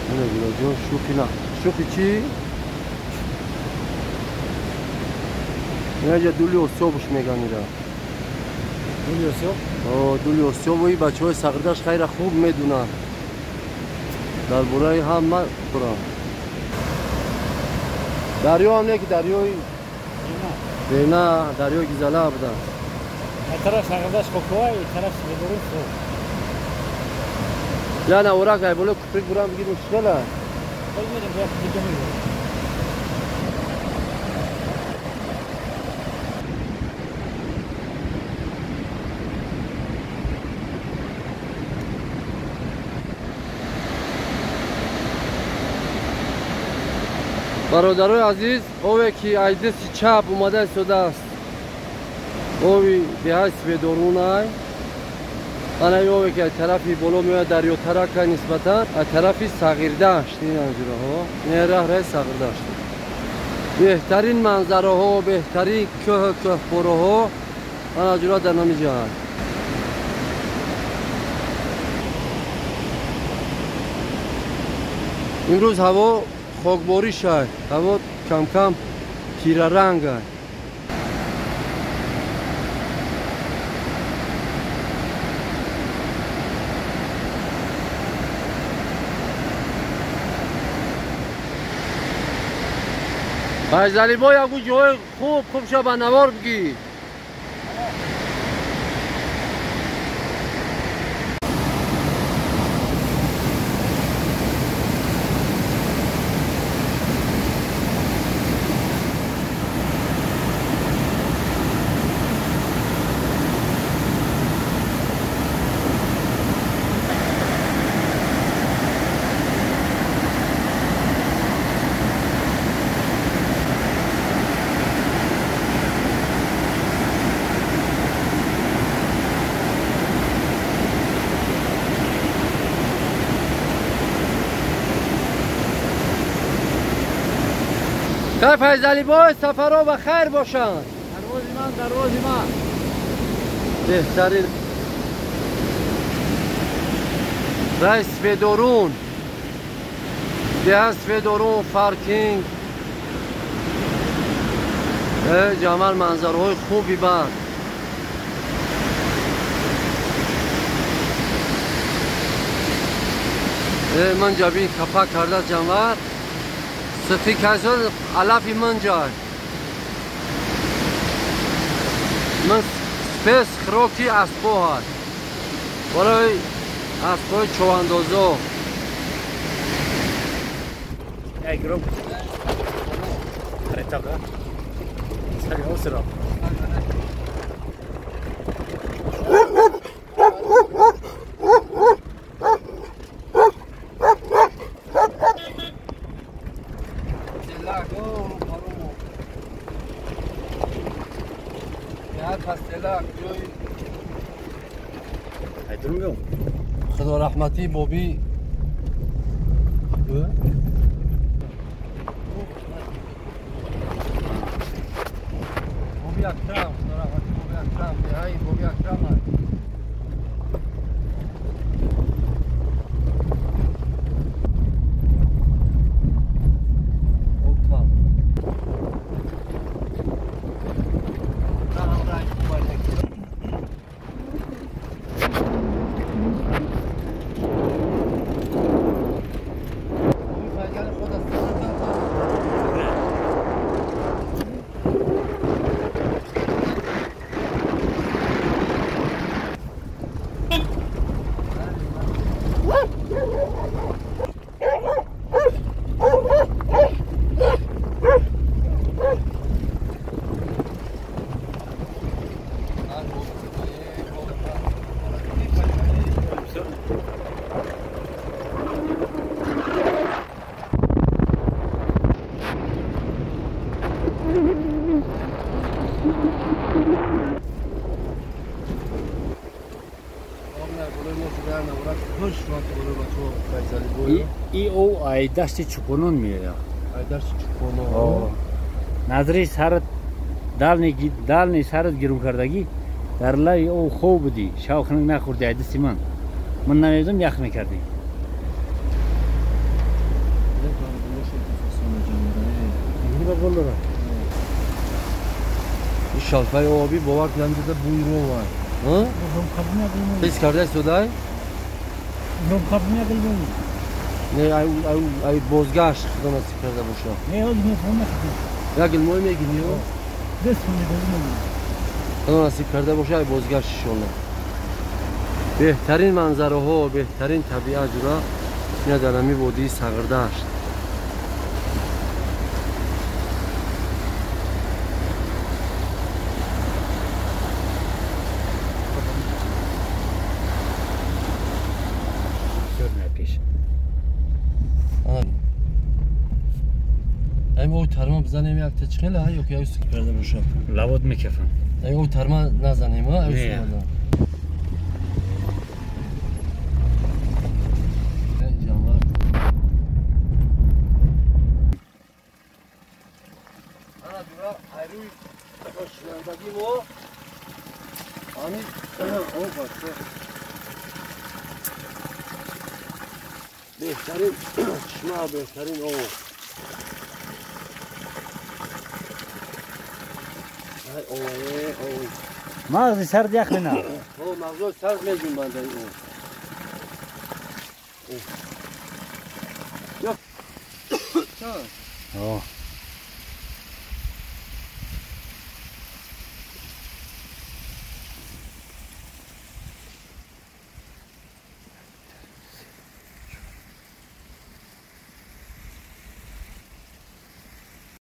نمیدونم جون شوخی نه شوخی چی؟ اینجا دولی ارسیابش میگن میره دولی ارسیاب؟ دولی ارسیاب و این بچه های سقردش خیلی خوب میدونن در برای هم من برم دریا هم نه که دریای نه دریای گیزاله بودن این طرف سقردش خوبه این طرف سویدورون خوب یا نه اورا که بالا کپریک برام بگیر مشکله باید میریم باید دیگه میریم برادرای عزیز اوه که از دست چپ اومده شده است اوه به حسب درونای انا اوه که طرفی بالا میاد دریا ترک نسبتا از طرفی صغیردشت این انجوره ها این راه صغیردشت بهترین منظره ها بهترین که پره ها انا انجوره در نمی جهان امروز هوا خاکباری شد هوا کم کم تیره رنگ است فیضلی با یکو جای خوب شد به نوار بگی که فیضلی با سفرها و خیر باشند دروازی من بهترین رئیس فدورون دهست فدورون فارکینگ جمال منظرهای خوبی بر من جابین کپا کرده جمال سفی کسان علافی من جای من سپیس خروکی اسبو هست برای اسبوی چواندازو ای گروم خریتاقه سری ها سرا خدا رحمتی بابی بابی اکرم خدا رحمتی بابی اکرم بیایی بابی اکرم هست ای او ای دشت چپونون میاد ای دشت چپونون نظری سرت دال سرت گیرون کردگی در لای او خوب بودی شاخنگ نخوردی ای دستی من نمیدونم یخ میکردی İngili bak onlara. Şalfay abi bavar kendi de buyruğu var. Ha? Rom kabına kılmayı. Biz kardeş soday. Rom kabına kılmayı. Ne ay bozgaş kıdana sikarda boşa. Ne oldu ne sonra kılıyor. Ya gilmoy mu gidiyor? Resmini bozmuyor. Kıdana sikarda boşa ay bozgaş iş ona. Behtarin manzara ho, behtarin tabiat jura. Ne dalami bodi sagırdaş. Hem o tarma bizden yakta çıkıyor ha yok ya üstü perde boşa. Lavod mikefam. O tarma nazanim ha üstü Ne? orada. Canlar. Ana dura ayrı başlandaki o. Ani o başta. Behtarin çişma behtarin o. Ay oy. Mağazı serdi yakına. O mağaza sert mecbur bende o. Yok. Tamam. Oh.